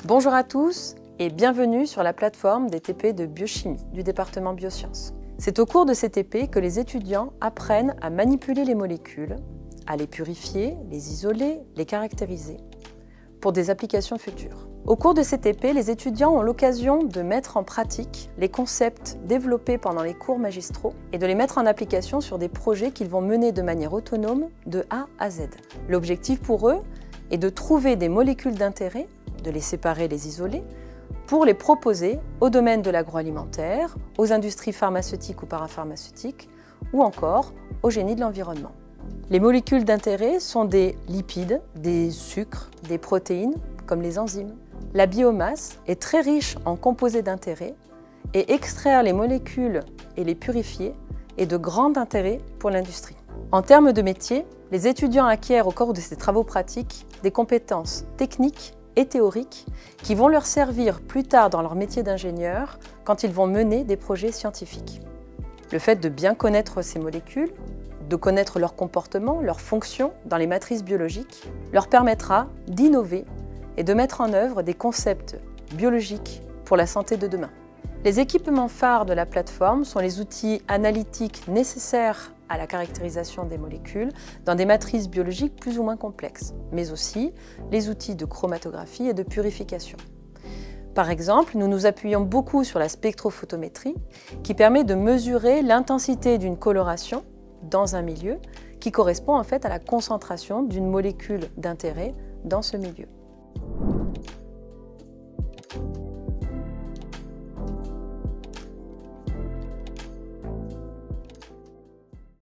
Bonjour à tous et bienvenue sur la plateforme des TP de biochimie du département biosciences. C'est au cours de ces TP que les étudiants apprennent à manipuler les molécules, à les purifier, les isoler, les caractériser, pour des applications futures. Au cours de ces TP, les étudiants ont l'occasion de mettre en pratique les concepts développés pendant les cours magistraux et de les mettre en application sur des projets qu'ils vont mener de manière autonome de A à Z. L'objectif pour eux est de trouver des molécules d'intérêt, de les séparer, les isoler, pour les proposer au domaine de l'agroalimentaire, aux industries pharmaceutiques ou parapharmaceutiques, ou encore au génie de l'environnement. Les molécules d'intérêt sont des lipides, des sucres, des protéines, comme les enzymes. La biomasse est très riche en composés d'intérêt et extraire les molécules et les purifier est de grand intérêt pour l'industrie. En termes de métier, les étudiants acquièrent au cours de ces travaux pratiques des compétences techniques et théoriques qui vont leur servir plus tard dans leur métier d'ingénieur quand ils vont mener des projets scientifiques. Le fait de bien connaître ces molécules, de connaître leur comportement, leur fonction dans les matrices biologiques, leur permettra d'innover et de mettre en œuvre des concepts biologiques pour la santé de demain. Les équipements phares de la plateforme sont les outils analytiques nécessaires à la caractérisation des molécules dans des matrices biologiques plus ou moins complexes, mais aussi les outils de chromatographie et de purification. Par exemple, nous nous appuyons beaucoup sur la spectrophotométrie qui permet de mesurer l'intensité d'une coloration dans un milieu qui correspond en fait à la concentration d'une molécule d'intérêt dans ce milieu.